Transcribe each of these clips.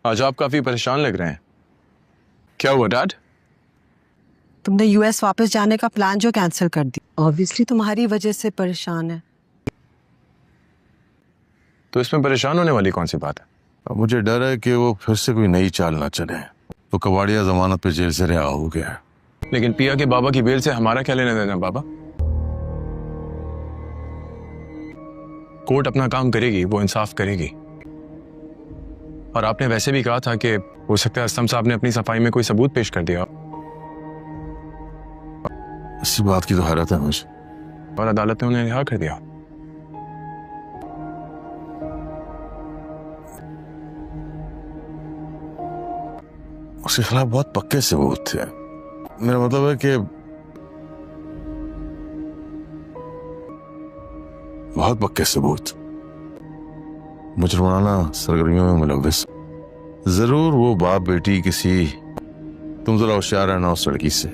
آج آپ کافی پریشان لگ رہے ہیں. کیا ہوا ڈیڈ؟ تم نے US واپس جانے کا پلان جو کینسل کر دیا، obviously تمہاری وجہ سے پریشان ہے. تو اس میں پریشان ہونے والی کون سی بات ہے؟ مجھے ڈر ہے کہ وہ پھر سے کوئی نئی چال نہ چلے. وہ کواڑیا ضمانت پہ جیل سے رہا ہو گیا. لیکن پیا کے بابا کی بیل سے ہمارا کیا لینا دینا بابا؟ کورٹ اپنا کام کرے گی، وہ انصاف کرے گی. اور آپ نے ویسے بھی کہا تھا کہ ہو سکتا ہے اسلم صاحب نے اپنی صفائی میں کوئی ثبوت پیش کر دیا اسی بات کی تو حیرت ہے مجھے. اور عدالت نے انہیں رہا کر دیا. اس کے خلاف بہت پکے ثبوت تھے. میرا مطلب ہے کہ بہت پکے ثبوت. مجرمانہ سرگرمیوں میں ملوث. ضرور وہ باپ بیٹی کسی، تم ذرا ہوشیار رہنا اس لڑکی سے.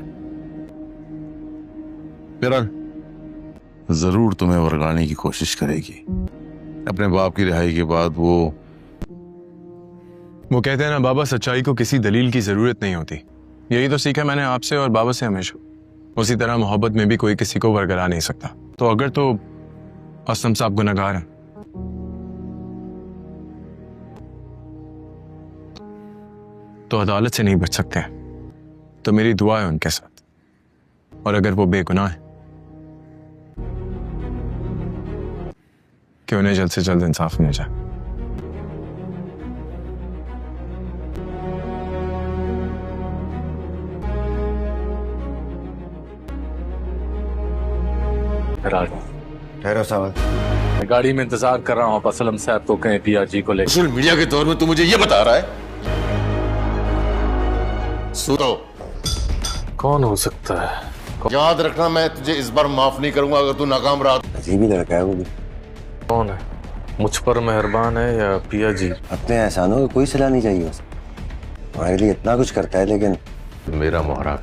ضرور تمہیں ورگانے کی کوشش کرے گی. اپنے باپ کی رہائی کے بعد وہ کہتے ہیں نا بابا، سچائی کو کسی دلیل کی ضرورت نہیں ہوتی. یہی تو سیکھا میں نے آپ سے اور بابا سے ہمیشہ. اسی طرح محبت میں بھی کوئی کسی کو ورگلا نہیں سکتا. تو اگر تو اسلم صاحب گنہگار ہیں تو عدالت سے نہیں بچ سکتے ہیں. تو میری دعا ہے ان کے ساتھ. اور اگر وہ بے گناہ ہیں کہ انہیں جلد سے جلد انصاف مل جائے. ٹھہرو سوال. میں گاڑی میں انتظار کر رہا ہوں. آپ اسلم صاحب کو کہیں پیا جی کو لے. سوشل میڈیا کے دور میں تو مجھے یہ بتا رہا ہے. سنو، کون ہو سکتا ہے؟ یاد رکھنا میں تجھے اس بار معاف نہیں کروں گا اگر تو ناکام رہا. عجیب ہی لڑکا ہے وہ بھی. کون ہے؟ مجھ پر مہربان ہے یا پیا جی؟ اپنے احسانوں کی کوئی صلاح نہیں چاہیے اسے. ہمارے لیے اتنا کچھ کرتا ہے لیکن میرا محرا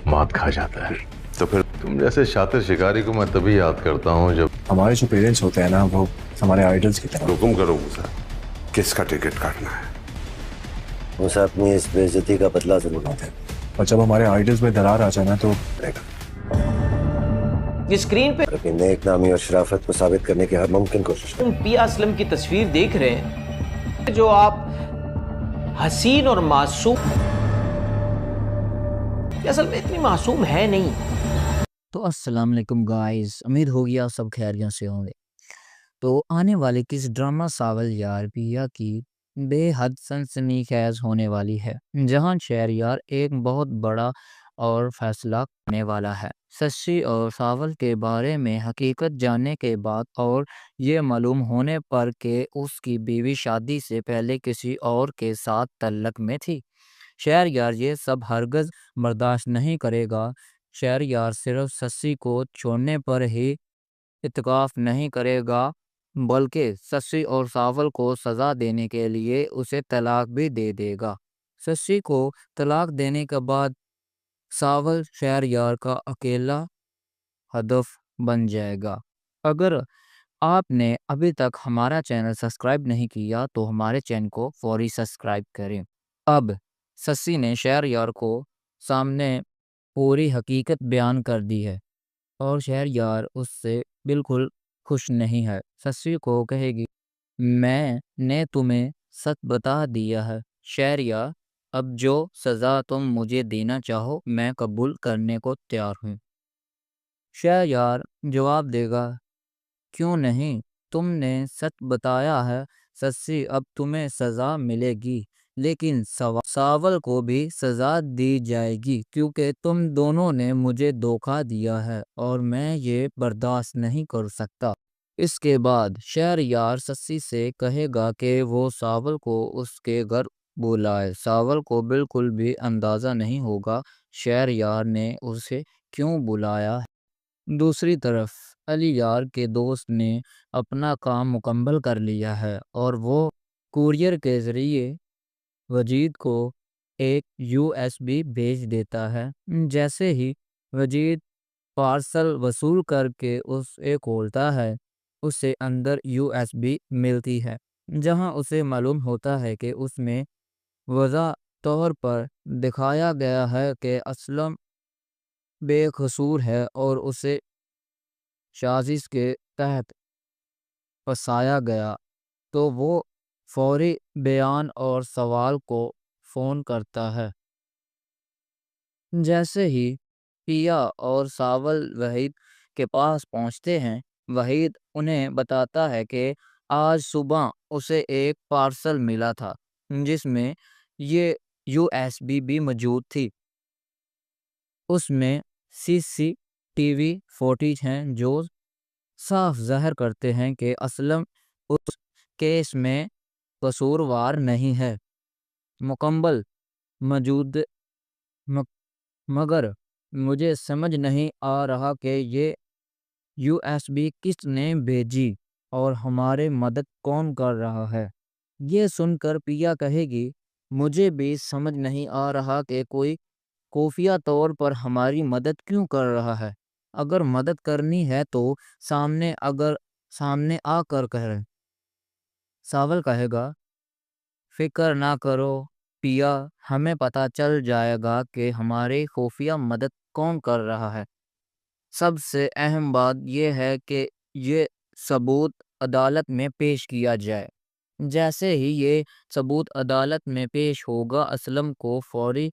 مات کھا جاتا ہے. تو پھر تم جیسے شاطر شکاری کو میں تبھی یاد کرتا ہوں جب ہمارے جو پیرنٹس ہوتے ہیں نا وہ ہمارے آئیڈلز کی طرح. حکم کرو موسیٰ، کس کا ٹکٹ کاٹنا ہے؟ اسے اپنی اس بے عزتی کا بدلہ ضرور لیتے ہیں. اور جب ہمارے آئیڈلز میں درار آ جائے نا تو یہ اسکرین پہ اپنی نیک نامی اور شرافت کو ثابت کرنے کی ہر ممکن کوشش کریں. پیا اسلم کی تصویر دیکھ رہے ہیں جو آپ حسین اور معصوم، اصل میں اتنی معصوم ہے نہیں. تو السلام علیکم گائز، امید ہوگی آپ سب خیریت سے ہوں گے. تو آنے والے کس ڈرامہ ساول یار پیا کی بے حد سنسنی خیز ہونے والی ہے، جہاں شہریار ایک بہت بڑا اور فیصلہ کرنے والا ہے. سچی اور ساول کے بارے میں حقیقت جاننے کے بعد اور یہ معلوم ہونے پر کہ اس کی بیوی شادی سے پہلے کسی اور کے ساتھ تعلق میں تھی، شہریار یہ سب ہرگز برداشت نہیں کرے گا. شہریار صرف سسی کو چھوڑنے پر ہی اتفاق نہیں کرے گا بلکہ سسی اور ساول کو سزا دینے کے لیے اسے طلاق بھی دے دے گا. سسی کو طلاق دینے کے بعد ساول شہریار کا اکیلا ہدف بن جائے گا. اگر آپ نے ابھی تک ہمارا چینل سبسکرائب نہیں کیا تو ہمارے چینل کو فوری سبسکرائب کریں. اب سسی نے شہریار کو سامنے پوری حقیقت بیان کر دی ہے اور شہریار اس سے بالکل خوش نہیں ہے. سسی کو کہے گی، میں نے تمہیں سچ بتا دیا ہے شہریار، اب جو سزا تم مجھے دینا چاہو میں قبول کرنے کو تیار ہوں. شہریار جواب دے گا، کیوں نہیں، تم نے سچ بتایا ہے سسی، اب تمہیں سزا ملے گی لیکن ساول کو بھی سزا دی جائے گی کیونکہ تم دونوں نے مجھے دھوکہ دیا ہے اور میں یہ برداشت نہیں کر سکتا. اس کے بعد شہریار سسی سے کہے گا کہ وہ ساول کو اس کے گھر بلائے. ساول کو بالکل بھی اندازہ نہیں ہوگا شہریار نے اسے کیوں بلایا ہے. دوسری طرف علی یار کے دوست نے اپنا کام مکمل کر لیا ہے اور وہ کورئر کے ذریعے وجید کو ایک USB بھیج دیتا ہے. جیسے ہی وجید پارسل وصول کر کے اسے کھولتا ہے، اسے اندر USB ملتی ہے جہاں اسے معلوم ہوتا ہے کہ اس میں واضح طور پر دکھایا گیا ہے کہ اسلم بے قصور ہے اور اسے سازش کے تحت پھنسایا گیا، تو وہ فوری بیان اور سوال کو فون کرتا ہے۔ جیسے ہی پیا اور ساول وحید کے پاس پہنچتے ہیں، وحید انہیں بتاتا ہے کہ آج صبح اسے ایک پارسل ملا تھا جس میں یہ USB بھی موجود تھی۔ اس میں CCTV فوٹیج ہیں جو صاف ظاہر کرتے ہیں کہ اسلم اس کیس میں قصوروار نہیں ہے۔ مکمل موجود مگر مجھے سمجھ نہیں آ رہا کہ یہ USB کس نے بھیجی اور ہمارے مدد کون کر رہا ہے۔ یہ سن کر پیا کہے گی، مجھے بھی سمجھ نہیں آ رہا کہ کوئی خفیہ طور پر ہماری مدد کیوں کر رہا ہے۔ اگر مدد کرنی ہے تو سامنے آ کر کریں۔ ساول کہے گا، فکر نہ کرو پیا، ہمیں پتہ چل جائے گا کہ ہماری خفیہ مدد کون کر رہا ہے۔ سب سے اہم بات یہ ہے کہ یہ ثبوت عدالت میں پیش کیا جائے۔ جیسے ہی یہ ثبوت عدالت میں پیش ہوگا، اسلم کو فوری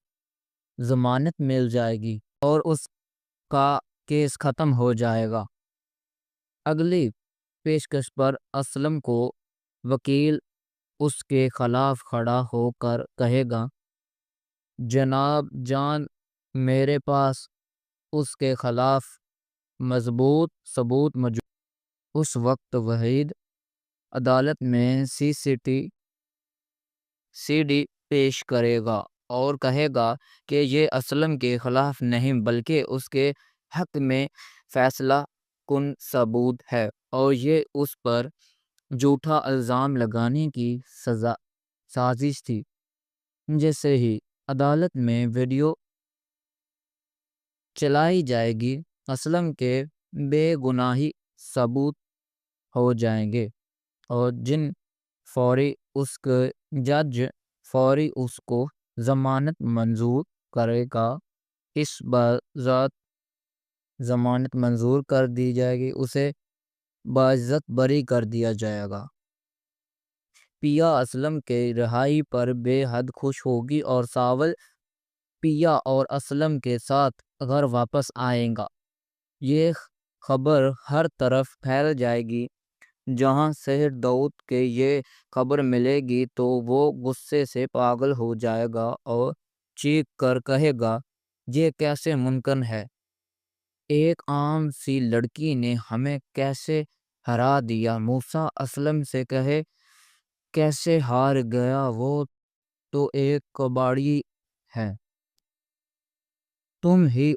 ضمانت مل جائے گی اور اس کا کیس ختم ہو جائے گا۔ اگلی پیشکش پر اسلم کو وکیل اس کے خلاف کھڑا ہو کر کہے گا، جناب جان، میرے پاس اس کے خلاف مضبوط ثبوت موجود۔ اس وقت وحید عدالت میں CD پیش کرے گا اور کہے گا کہ یہ اسلم کے خلاف نہیں بلکہ اس کے حق میں فیصلہ کن ثبوت ہے اور یہ اس پر جھوٹا الزام لگانے کی سازش تھی۔ جیسے ہی عدالت میں ویڈیو چلائی جائے گی، اسلم کے بے گناہی ثبوت ہو جائیں گے اور جج فوری اس کو ضمانت منظور کرے گا۔ اس بذات ضمانت منظور کر دی جائے گی، اسے باعزت بری کر دیا جائے گا۔ پیا اسلم کے رہائی پر بے حد خوش ہوگی اور ساول پیا اور اسلم کے ساتھ گھر واپس آئیں گا۔ یہ خبر ہر طرف پھیل جائے گی۔ جہاں شہر داؤد کے یہ خبر ملے گی تو وہ غصے سے پاگل ہو جائے گا اور چیخ کر کہے گا، یہ کیسے ممکن ہے؟ ایک عام سی لڑکی نے ہمیں کیسے ہرا دیا؟ موسیٰ اسلم سے کہے، کیسے ہار گیا؟ وہ تو ایک کباڑی ہے، تم ہی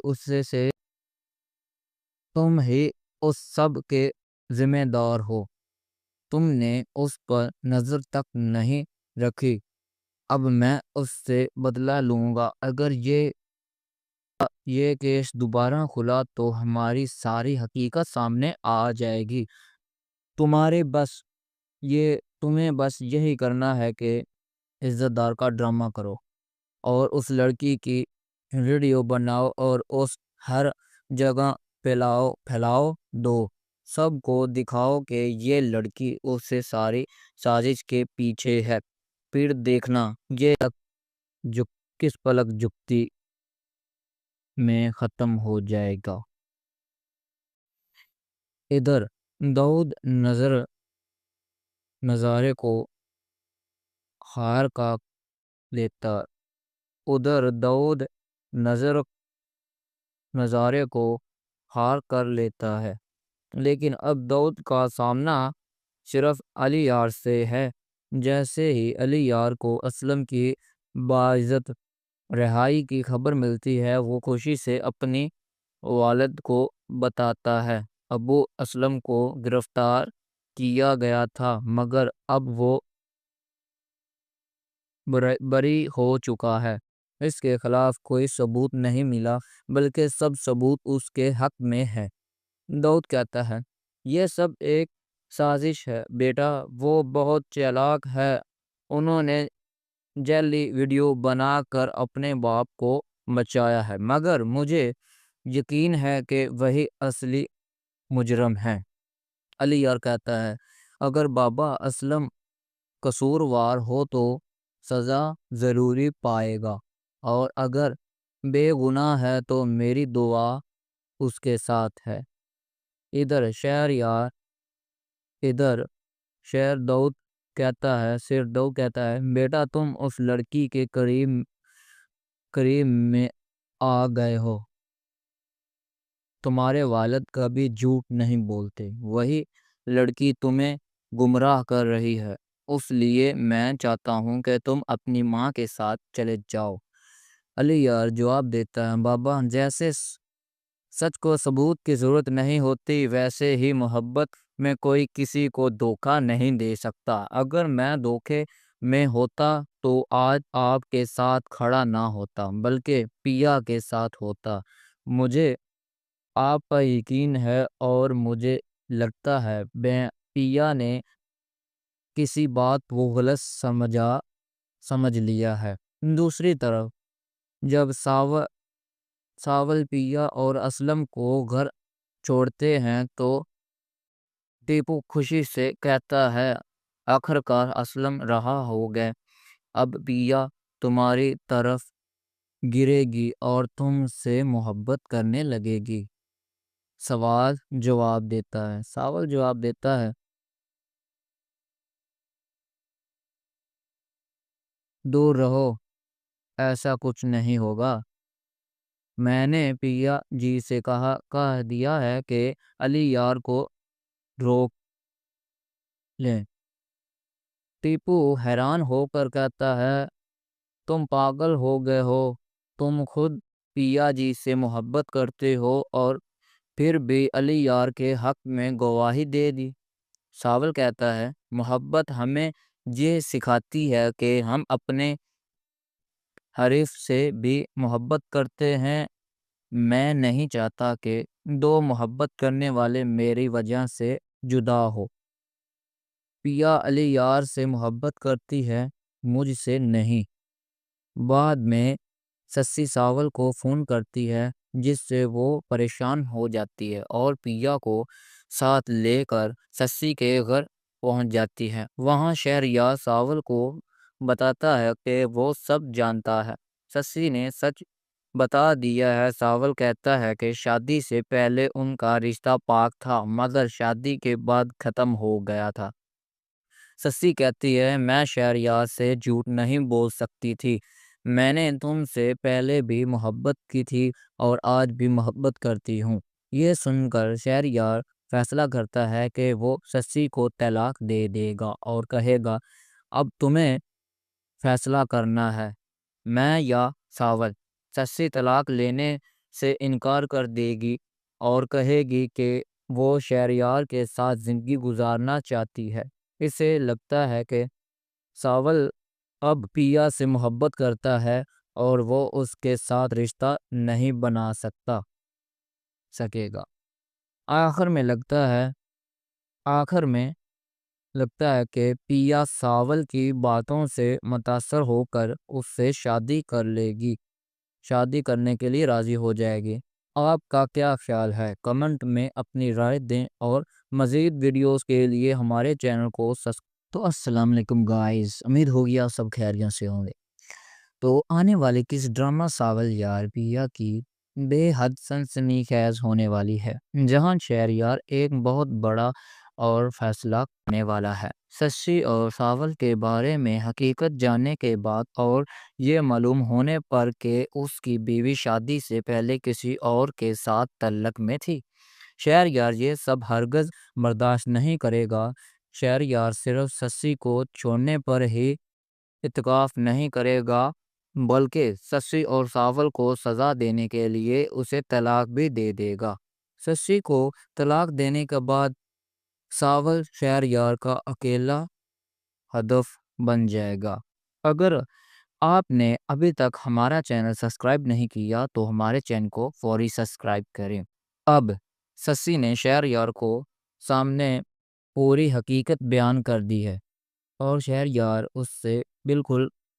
اس سب کے ذمہ دار ہو، تم نے اس پر نظر تک نہیں رکھی۔ اب میں اس سے بدلہ لوں گا۔ اگر یہ کیس دوبارہ کھلا تو ہماری ساری حقیقت سامنے آ جائے گی۔ تمہیں بس یہی کرنا ہے کہ عزت دار کا ڈرامہ کرو اور اس لڑکی کی ویڈیو بناؤ اور اس ہر جگہ پھیلاؤ دو، سب کو دکھاؤ کہ یہ لڑکی اس سے ساری سازش کے پیچھے ہے۔ پھر دیکھنا یہ کس پلک جھپتی میں ختم ہو جائے گا۔ ادھر داؤد نظارے کو ہار کا لیتا ادھر داؤد نظارے کو ہار کر لیتا ہے، لیکن اب داؤد کا سامنا صرف علی یار سے ہے۔ جیسے ہی علی یار کو اسلم کی باعزت رہائی کی خبر ملتی ہے، وہ خوشی سے اپنی والد کو بتاتا ہے، ابو اسلم کو گرفتار کیا گیا تھا مگر اب وہ بری ہو چکا ہے، اس کے خلاف کوئی ثبوت نہیں ملا بلکہ سب ثبوت اس کے حق میں ہے۔ داؤد کہتا ہے، یہ سب ایک سازش ہے بیٹا، وہ بہت چالاک ہے، انہوں نے جیلی ویڈیو بنا کر اپنے باپ کو بچایا ہے، مگر مجھے یقین ہے کہ وہی اصلی مجرم ہیں۔ علی یار کہتا ہے اگر بابا اسلم قصوروار ہو تو سزا ضروری پائے گا، اور اگر بے گناہ ہے تو میری دعا اس کے ساتھ ہے۔ ادھر شیر داؤد کہتا ہے بیٹا تم اس لڑکی کے قریب میں آ گئے ہو، تمہارے والد کبھی جھوٹ نہیں بولتے، وہی لڑکی تمہیں گمراہ کر رہی ہے، اس لیے میں چاہتا ہوں کہ تم اپنی ماں کے ساتھ چلے جاؤ۔ علی یار جواب دیتا ہے بابا جیسے سچ کو ثبوت کی ضرورت نہیں ہوتی، ویسے ہی محبت میں کوئی کسی کو دھوکہ نہیں دے سکتا۔ اگر میں دھوکے میں ہوتا تو آج آپ کے ساتھ کھڑا نہ ہوتا بلکہ پیا کے ساتھ ہوتا۔ مجھے آپ پر یقین ہے اور مجھے لگتا ہے پیا نے کسی بات کو غلط سمجھ لیا ہے۔ دوسری طرف جب ساول پیا اور اسلم کو گھر چھوڑتے ہیں تو ٹیپو خوشی سے کہتا ہے آخرکار اسلم رہا ہو گئے، اب پیا تمہاری طرف گرے گی اور تم سے محبت کرنے لگے گی۔ ساول جواب دیتا ہے دور رہو، ایسا کچھ نہیں ہوگا، میں نے پیا جی سے کہہ دیا ہے کہ علی یار کو روک لیں۔ ٹیپو حیران ہو کر کہتا ہے تم پاگل ہو گئے ہو، تم خود پیا جی سے محبت کرتے ہو اور پھر بھی علی یار کے حق میں گواہی دے دی۔ ساول کہتا ہے محبت ہمیں یہ سکھاتی ہے کہ ہم اپنے حریف سے بھی محبت کرتے ہیں، میں نہیں چاہتا کہ دو محبت کرنے والے میری وجہ سے جدا ہو۔ پیا علی یار سے محبت کرتی ہے، مجھ سے نہیں۔ بعد میں سسی ساول کو فون کرتی ہے جس سے وہ پریشان ہو جاتی ہے اور پیا کو ساتھ لے کر سسی کے گھر پہنچ جاتی ہے۔ وہاں شہریار ساول کو بتاتا ہے کہ وہ سب جانتا ہے، سسی نے سچ بتا دیا ہے۔ ساول کہتا ہے کہ شادی سے پہلے ان کا رشتہ پاک تھا مگر شادی کے بعد ختم ہو گیا تھا۔ سسی کہتی ہے میں شہریار سے جھوٹ نہیں بول سکتی تھی، میں نے تم سے پہلے بھی محبت کی تھی اور آج بھی محبت کرتی ہوں۔ یہ سن کر شہریار فیصلہ کرتا ہے کہ وہ سسی کو طلاق دے دے گا اور کہے گا اب تمہیں فیصلہ کرنا ہے، میں یا ساول۔ سسی طلاق لینے سے انکار کر دے گی اور کہے گی کہ وہ شہریار کے ساتھ زندگی گزارنا چاہتی ہے۔ اسے لگتا ہے کہ ساول اب پیا سے محبت کرتا ہے اور وہ اس کے ساتھ رشتہ نہیں بنا سکے گا۔ آخر میں لگتا ہے کہ پیا ساول کی باتوں سے متاثر ہو کر اس سے شادی کر لے گی، شادی کرنے کے لیے راضی ہو جائے گی۔ آپ کا کیا خیال ہے؟ کمنٹ میں اپنی رائے دیں اور مزید ویڈیوز کے لیے ہمارے چینل کو تو السلام علیکم گائز، امید ہوگی آپ سب خیریت سے ہوں گے۔ تو آنے والے کس ڈرامہ ساول یار پیا کی بے حد سنسنی خیز ہونے والی ہے، جہاں شہریار ایک بہت بڑا اور فیصلہ کرنے والا ہے۔ سسی اور ساول کے بارے میں حقیقت جاننے کے بعد اور یہ معلوم ہونے پر کہ اس کی بیوی شادی سے پہلے کسی اور کے ساتھ تعلق میں تھی، شہریار یہ سب ہرگز برداشت نہیں کرے گا۔ شہریار صرف سسی کو چھوڑنے پر ہی اتفاق نہیں کرے گا بلکہ سسی اور ساول کو سزا دینے کے لیے اسے طلاق بھی دے دے گا۔ سسی کو طلاق دینے کے بعد ساول شہریار کا اکیلا ہدف بن جائے گا۔ اگر آپ نے ابھی تک ہمارا چینل سبسکرائب نہیں کیا تو ہمارے چینل کو فوری سبسکرائب کریں۔ اب سسی نے شہریار کو سامنے پوری حقیقت بیان کر دی ہے اور شہریار اس سے بالکل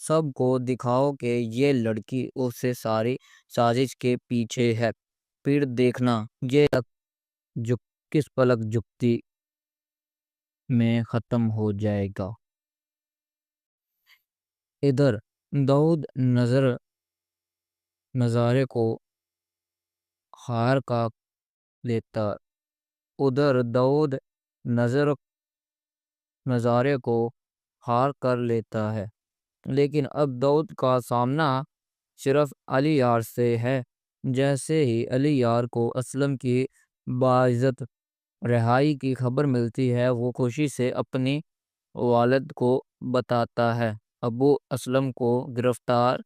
سب کو دکھاؤ کہ یہ لڑکی اس سے ساری سازش کے پیچھے ہے، پھر دیکھنا یہ کس پلک جھپتی میں ختم ہو جائے گا۔ ادھر داؤد نظارے کو ہار کا لیتا ادھر داؤد نظارے کو ہار کر لیتا ہے، لیکن اب داؤد کا سامنا صرف علی یار سے ہے۔ جیسے ہی علی یار کو اسلم کی باعزت رہائی کی خبر ملتی ہے، وہ خوشی سے اپنی والد کو بتاتا ہے ابو اسلم کو گرفتار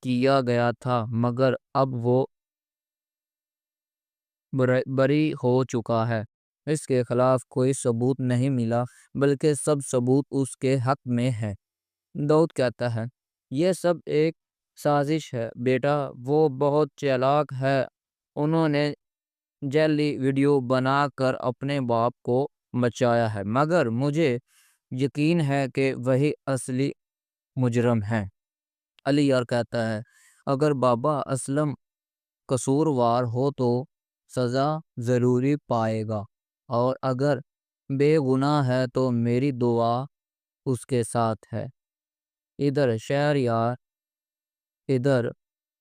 کیا گیا تھا، مگر اب وہ بری ہو چکا ہے۔ اس کے خلاف کوئی ثبوت نہیں ملا، بلکہ سب ثبوت اس کے حق میں ہے۔ داؤد کہتا ہے یہ سب ایک سازش ہے بیٹا، وہ بہت چالاک ہے، انہوں نے جعلی ویڈیو بنا کر اپنے باپ کو بچایا ہے، مگر مجھے یقین ہے کہ وہی اصلی مجرم ہے۔ علی یار کہتا ہے اگر بابا اسلم قصوروار ہو تو سزا ضروری پائے گا، اور اگر بے گناہ ہے تو میری دعا اس کے ساتھ ہے۔ ادھر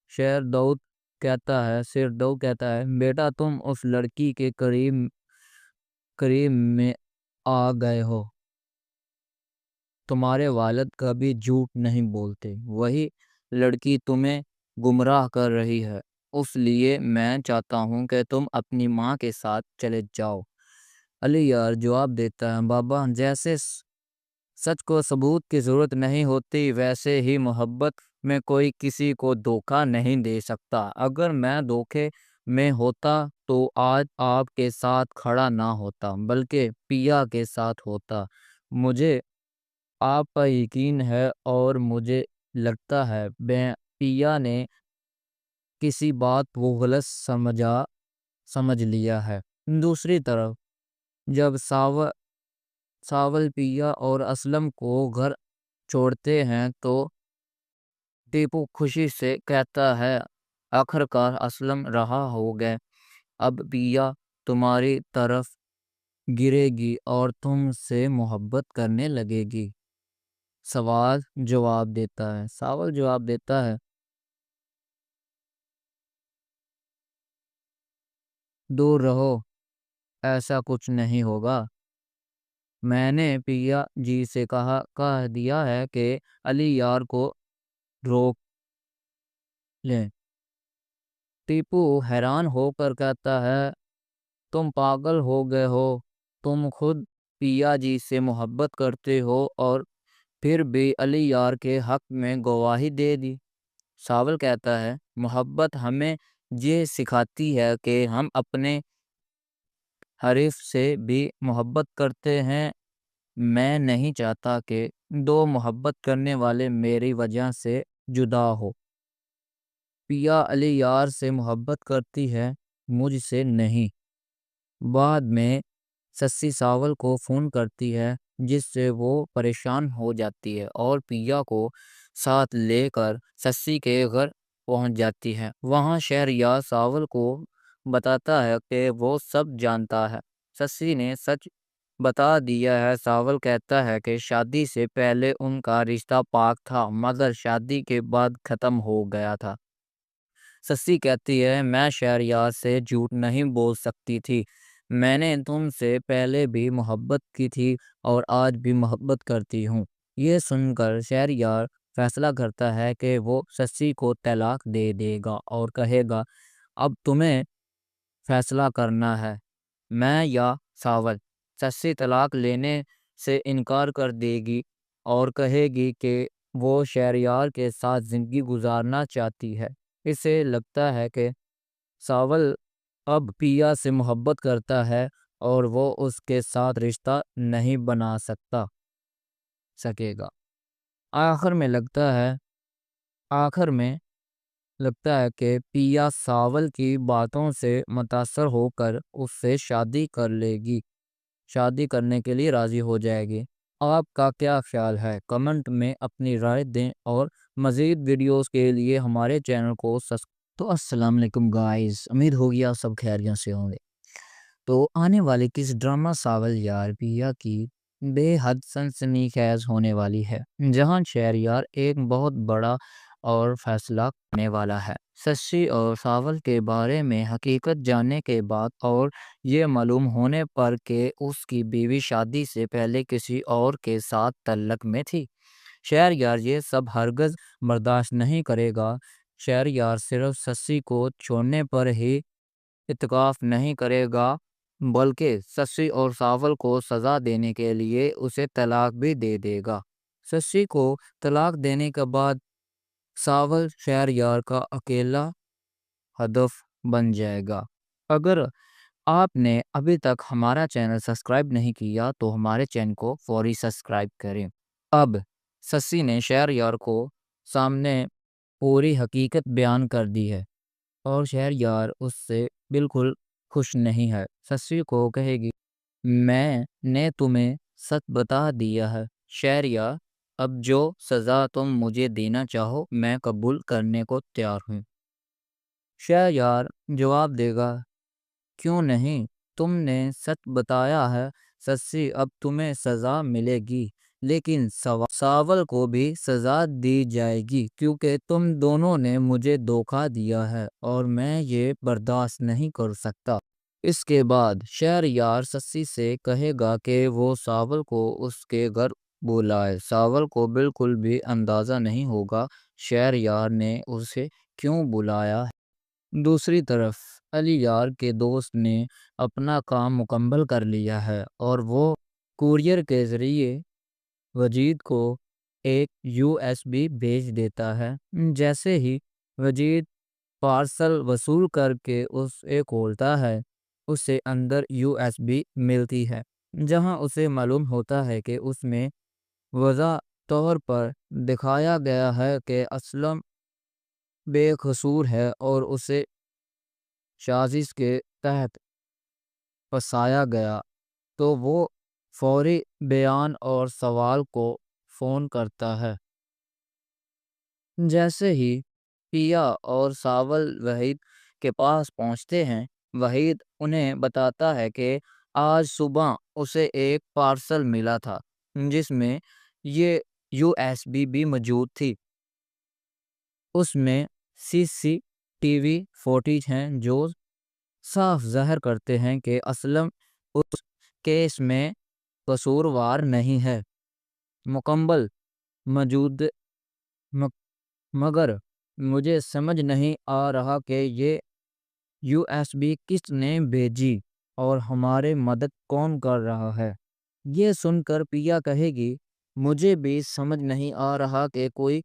شیر داؤد کہتا ہے بیٹا تم اس لڑکی کے قریب میں آ گئے ہو، تمہارے والد کبھی جھوٹ نہیں بولتے، وہی لڑکی تمہیں گمراہ کر رہی ہے، اس لیے میں چاہتا ہوں کہ تم اپنی ماں کے ساتھ چلے جاؤ۔ علی یار جواب دیتا ہے بابا جیسے سچ کو ثبوت کی ضرورت نہیں ہوتی، ویسے ہی محبت میں کوئی کسی کو دھوکہ نہیں دے سکتا۔ اگر میں دھوکے میں ہوتا تو آج آپ کے ساتھ کھڑا نہ ہوتا، بلکہ پیا کے ساتھ ہوتا۔ مجھے آپ پر یقین ہے اور مجھے لگتا ہے پیا نے کسی بات کو غلط سمجھ لیا ہے۔ دوسری طرف جب ساول پیا اور اسلم کو گھر چھوڑتے ہیں تو ٹیپو خوشی سے کہتا ہے آخرکار اسلم رہا ہو گئے، اب پیا تمہاری طرف گرے گی اور تم سے محبت کرنے لگے گی۔ ساول جواب دیتا ہے دور رہو، ایسا کچھ نہیں ہوگا، میں نے پیا جی سے کہہ دیا ہے کہ علی یار کو روک لیں۔ ٹیپو حیران ہو کر کہتا ہے تم پاگل ہو گئے ہو، تم خود پیا جی سے محبت کرتے ہو اور پھر بھی علی یار کے حق میں گواہی دے دی۔ ساول کہتا ہے محبت ہمیں یہ سکھاتی ہے کہ ہم اپنے حریف سے بھی محبت کرتے ہیں، میں نہیں چاہتا کہ دو محبت کرنے والے میری وجہ سے جدا ہو۔ پیا علی یار سے محبت کرتی ہے، مجھ سے نہیں۔ بعد میں سسی ساول کو فون کرتی ہے جس سے وہ پریشان ہو جاتی ہے اور پیا کو ساتھ لے کر سسی کے گھر پہنچ جاتی ہے۔ وہاں شہریار ساول کو بتاتا ہے کہ وہ سب جانتا ہے، سسی نے سچ بتا دیا ہے۔ ساول کہتا ہے کہ شادی سے پہلے ان کا رشتہ پاک تھا، مگر شادی کے بعد ختم ہو گیا تھا۔ سسی کہتی ہے میں شہریار سے جھوٹ نہیں بول سکتی تھی، میں نے تم سے پہلے بھی محبت کی تھی اور آج بھی محبت کرتی ہوں۔ یہ سن کر شہریار فیصلہ کرتا ہے کہ وہ سسی کو طلاق دے دے گا اور کہے گا اب تمہیں فیصلہ کرنا ہے، میں یا ساول۔ سسی طلاق لینے سے انکار کر دے گی اور کہے گی کہ وہ شہریار کے ساتھ زندگی گزارنا چاہتی ہے۔ اسے لگتا ہے کہ ساول اب پیا سے محبت کرتا ہے اور وہ اس کے ساتھ رشتہ نہیں بنا سکے گا۔ آخر میں لگتا ہے کہ پیا ساول کی باتوں سے متاثر ہو کر اس سے شادی کر لے گی، شادی کرنے کے لیے راضی ہو جائے گی۔ آپ کا کیا خیال ہے؟ کمنٹ میں اپنی رائے دیں اور مزید ویڈیوز کے لیے ہمارے چینل کو تو السلام علیکم گائز، امید ہوگی آپ سب خیریت سے ہوں گے۔ تو آنے والے کس ڈرامہ ساول یار پیا کی بے حد سنسنی خیز ہونے والی ہے، جہاں شہریار ایک بہت بڑا اور فیصلہ کرنے والا ہے۔ سسی اور ساول کے بارے میں حقیقت جاننے کے بعد اور یہ معلوم ہونے پر کہ اس کی بیوی شادی سے پہلے کسی اور کے ساتھ تعلق میں تھی، شہریار یہ سب ہرگز برداشت نہیں کرے گا۔ شہریار صرف سسی کو چھوڑنے پر ہی اتفاق نہیں کرے گا، بلکہ سسی اور ساول کو سزا دینے کے لیے اسے طلاق بھی دے دے گا۔ سسی کو طلاق دینے کے بعد ساول شہریار کا اکیلا ہدف بن جائے گا۔ اگر آپ نے ابھی تک ہمارا چینل سبسکرائب نہیں کیا تو ہمارے چینل کو فوری سبسکرائب کریں۔ اب سسی نے شہریار کو سامنے پوری حقیقت بیان کر دی ہے اور شہریار اس سے بالکل خوش نہیں ہے۔ سسی کو کہے گی، میں نے تمہیں سچ بتا دیا ہے شہریار، اب جو سزا تم مجھے دینا چاہو میں قبول کرنے کو تیار ہوں۔ شہریار جواب دے گا، کیوں نہیں، تم نے سچ بتایا ہے سسی، اب تمہیں سزا ملے گی، لیکن ساول کو بھی سزا دی جائے گی کیونکہ تم دونوں نے مجھے دھوکہ دیا ہے اور میں یہ برداشت نہیں کر سکتا۔ اس کے بعد شہریار سسی سے کہے گا کہ وہ ساول کو اس کے گھر بلائے۔ ساول کو بالکل بھی اندازہ نہیں ہوگا شہریار نے اسے کیوں بلایا ہے۔ دوسری طرف علی یار کے دوست نے اپنا کام مکمل کر لیا ہے اور وہ کورئر کے ذریعے وجید کو ایک USB بھیج دیتا ہے۔ جیسے ہی وجید پارسل وصول کر کے اسے کھولتا ہے، اسے اندر USB ملتی ہے، جہاں اسے معلوم ہوتا ہے کہ اس میں واضح طور پر دکھایا گیا ہے کہ اسلم بے قصور ہے اور اسے سازش کے تحت پھنسایا گیا۔ تو وہ فوری بیان اور سوال کو فون کرتا ہے۔ جیسے ہی پیا اور ساول وحید کے پاس پہنچتے ہیں، وحید انہیں بتاتا ہے کہ آج صبح اسے ایک پارسل ملا تھا جس میں یہ USB بھی موجود تھی۔ اس میں CCTV فوٹیج ہیں جو صاف ظاہر کرتے ہیں کہ اسلم اس کیس میں قصوروار نہیں ہے۔ مکمل موجود مگر مجھے سمجھ نہیں آ رہا کہ یہ USB کس نے بھیجی اور ہمارے مدد کون کر رہا ہے۔ یہ سن کر پیا کہے گی، مجھے بھی سمجھ نہیں آ رہا کہ کوئی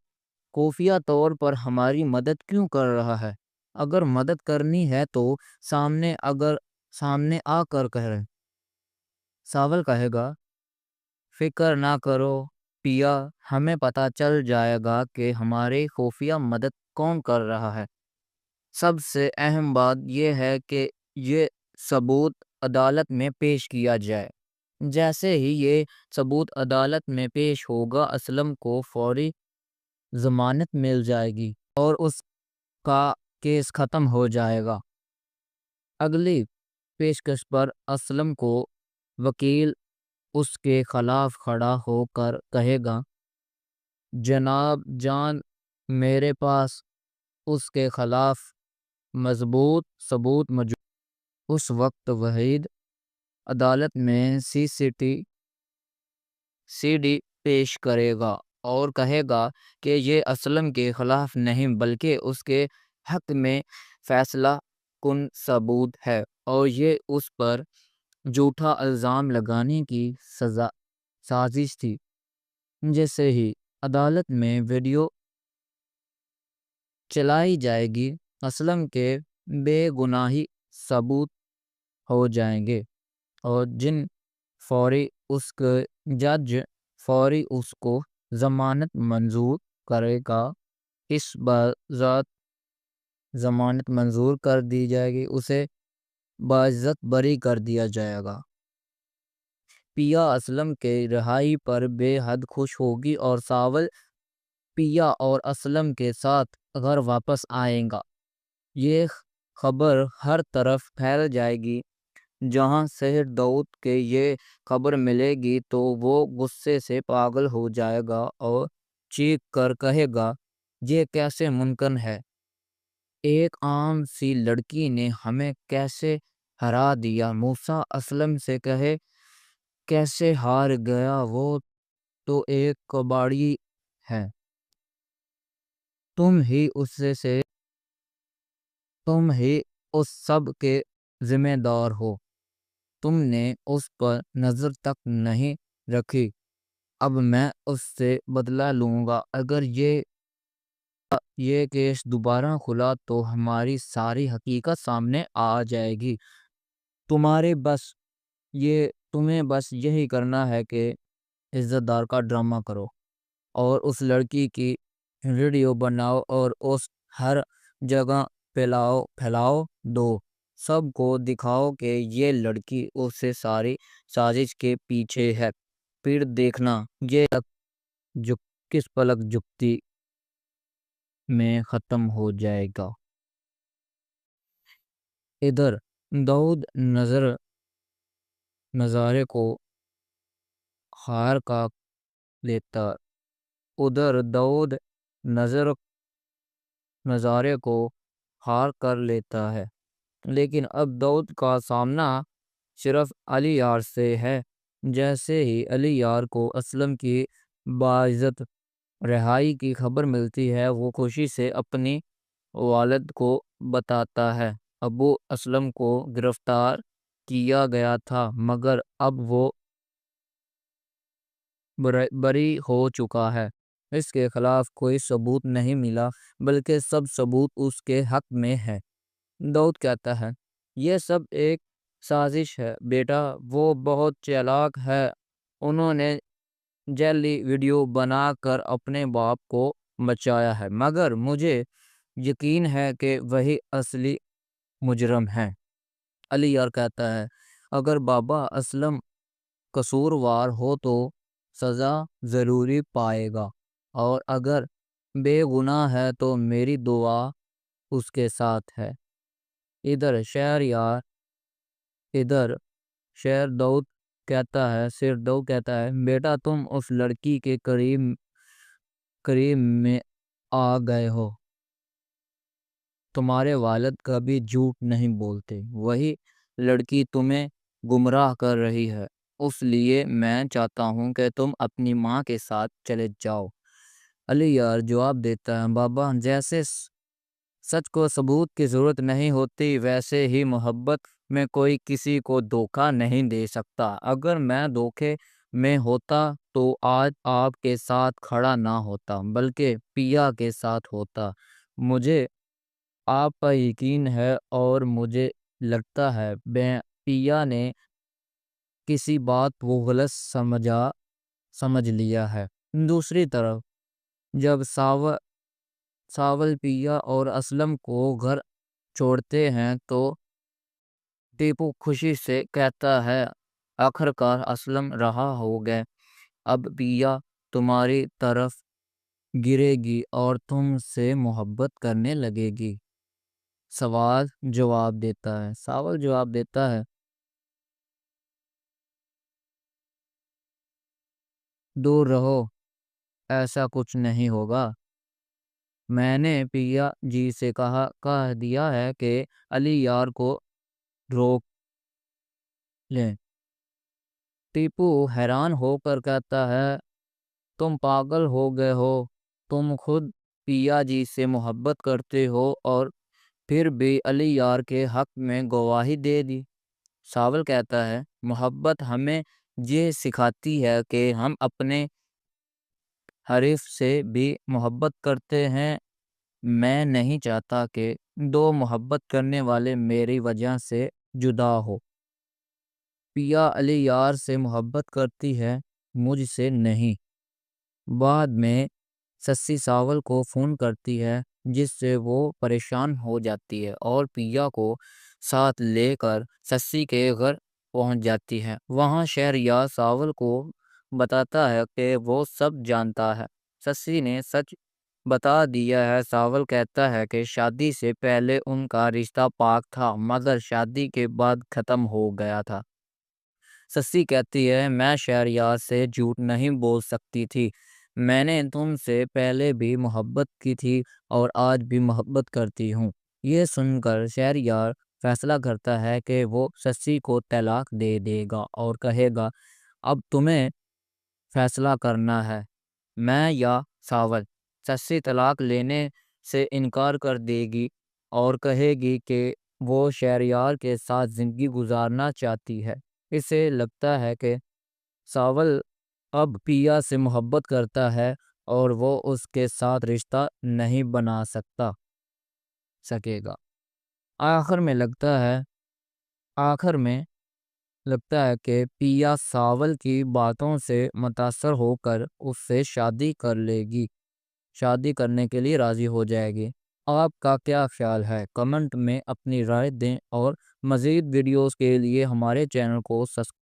خفیہ طور پر ہماری مدد کیوں کر رہا ہے۔ اگر مدد کرنی ہے تو سامنے آ کر کہے۔ ساول کہے گا، فکر نہ کرو پیا، ہمیں پتہ چل جائے گا کہ ہماری خفیہ مدد کون کر رہا ہے۔ سب سے اہم بات یہ ہے کہ یہ ثبوت عدالت میں پیش کیا جائے۔ جیسے ہی یہ ثبوت عدالت میں پیش ہوگا، اسلم کو فوری ضمانت مل جائے گی اور اس کا کیس ختم ہو جائے گا۔ اگلی پیشکش پر اسلم کو وکیل اس کے خلاف کھڑا ہو کر کہے گا، جناب جان، میرے پاس اس کے خلاف مضبوط ثبوت موجود۔ اس وقت وحید عدالت میں CD پیش کرے گا اور کہے گا کہ یہ اسلم کے خلاف نہیں بلکہ اس کے حق میں فیصلہ کن ثبوت ہے اور یہ اس پر جھوٹا الزام لگانے کی سازش تھی۔ جیسے ہی عدالت میں ویڈیو چلائی جائے گی، اسلم کے بے گناہی ثابت ہو جائیں گے اور جج فوری اس کو ضمانت منظور کرے گا۔ اس بذات ضمانت منظور کر دی جائے گی، اسے باعزت بری کر دیا جائے گا۔ پیا اسلم کے رہائی پر بے حد خوش ہوگی اور ساول پیا اور اسلم کے ساتھ گھر واپس آئیں گا۔ یہ خبر ہر طرف پھیل جائے گی۔ جہاں سحر داؤد کے یہ خبر ملے گی تو وہ غصے سے پاگل ہو جائے گا اور چیخ کر کہے گا، یہ کیسے ممکن ہے؟ ایک عام سی لڑکی نے ہمیں کیسے ہرا دیا؟ موسیٰ اسلم سے کہے، کیسے ہار گیا؟ وہ تو ایک کباڑی ہے، تم ہی اس سب کے ذمہ دار ہو، تم نے اس پر نظر تک نہیں رکھی۔ اب میں اس سے بدلہ لوں گا۔ اگر یہ کیس دوبارہ کھلا تو ہماری ساری حقیقت سامنے آ جائے گی۔ تمہیں بس یہی کرنا ہے کہ عزت دار کا ڈرامہ کرو اور اس لڑکی کی ویڈیو بناؤ اور اس ہر جگہ پھیلاؤ دو، سب کو دکھاؤ کہ یہ لڑکی اس سے ساری سازش کے پیچھے ہے۔ پھر دیکھنا یہ کس پلک جھپتی میں ختم ہو جائے گا۔ ادھر داؤد نظارے کو ہار کر لیتا ہے، لیکن اب داؤد کا سامنا صرف علی یار سے ہے۔ جیسے ہی علی یار کو اسلم کی باعزت رہائی کی خبر ملتی ہے، وہ خوشی سے اپنی والد کو بتاتا ہے، ابو اسلم کو گرفتار کیا گیا تھا مگر اب وہ بری ہو چکا ہے، اس کے خلاف کوئی ثبوت نہیں ملا بلکہ سب ثبوت اس کے حق میں ہے۔ داؤد کہتا ہے، یہ سب ایک سازش ہے بیٹا، وہ بہت چالاک ہے، انہوں نے جعلی ویڈیو بنا کر اپنے باپ کو بچایا ہے، مگر مجھے یقین ہے کہ وہی اصلی مجرم ہیں۔ علی یار کہتا ہے، اگر بابا اسلم قصوروار ہو تو سزا ضروری پائے گا، اور اگر بے گناہ ہے تو میری دعا اس کے ساتھ ہے۔ ادھر شیر داؤد کہتا ہے، بیٹا تم اس لڑکی کے قریب میں آ گئے ہو، تمہارے والد کبھی جھوٹ نہیں بولتے، وہی لڑکی تمہیں گمراہ کر رہی ہے، اس لیے میں چاہتا ہوں کہ تم اپنی ماں کے ساتھ چلے جاؤ۔ علی یار جواب دیتا ہے، بابا جیسے سچ کو ثبوت کی ضرورت نہیں ہوتی، ویسے ہی محبت میں کوئی کسی کو دھوکہ نہیں دے سکتا۔ اگر میں دھوکے میں ہوتا تو آج آپ کے ساتھ کھڑا نہ ہوتا بلکہ پیا کے ساتھ ہوتا۔ مجھے آپ پر یقین ہے اور مجھے لگتا ہے پیا نے کسی بات کو غلط سمجھ لیا ہے۔ دوسری طرف جب ساول پیا اور اسلم کو گھر چھوڑتے ہیں تو ٹیپو خوشی سے کہتا ہے، آخرکار اسلم رہا ہو گئے، اب پیا تمہاری طرف گرے گی اور تم سے محبت کرنے لگے گی۔ ساول جواب دیتا ہے، دور رہو، ایسا کچھ نہیں ہوگا، میں نے پیا جی سے کہہ دیا ہے کہ علی یار کو روک لیں۔ ٹیپو حیران ہو کر کہتا ہے، تم پاگل ہو گئے ہو، تم خود پیا جی سے محبت کرتے ہو اور پھر بھی علی یار کے حق میں گواہی دے دی۔ ساول کہتا ہے، محبت ہمیں یہ سکھاتی ہے کہ ہم اپنے حریف سے بھی محبت کرتے ہیں، میں نہیں چاہتا کہ دو محبت کرنے والے میری وجہ سے جدا ہو۔ پیا علی یار سے محبت کرتی ہے، مجھ سے نہیں۔ بعد میں سسی ساول کو فون کرتی ہے جس سے وہ پریشان ہو جاتی ہے اور پیا کو ساتھ لے کر سسی کے گھر پہنچ جاتی ہے۔ وہاں شہریار ساول کو بتاتا ہے کہ وہ سب جانتا ہے، سسی نے سچ بتا دیا ہے۔ ساول کہتا ہے کہ شادی سے پہلے ان کا رشتہ پاک تھا مگر شادی کے بعد ختم ہو گیا تھا۔ سسی کہتی ہے میں شہریار سے جھوٹ نہیں بول سکتی تھی، میں نے تم سے پہلے بھی محبت کی تھی اور آج بھی محبت کرتی ہوں۔ یہ سن کر شہریار فیصلہ کرتا ہے کہ وہ سسی کو طلاق دے دے گا اور کہے گا اب تمہیں فیصلہ کرنا ہے، میں یا ساول۔ سسی طلاق لینے سے انکار کر دے گی اور کہے گی کہ وہ شہریار کے ساتھ زندگی گزارنا چاہتی ہے۔ اسے لگتا ہے کہ ساول اب پیا سے محبت کرتا ہے اور وہ اس کے ساتھ رشتہ نہیں بنا سکے گا۔ آخر میں لگتا ہے کہ پیا ساول کی باتوں سے متاثر ہو کر اس سے شادی کر لے گی، شادی کرنے کے لیے راضی ہو جائے گی۔ آپ کا کیا خیال ہے؟ کمنٹ میں اپنی رائے دیں اور مزید ویڈیوز کے لیے ہمارے چینل کو سبسکرائب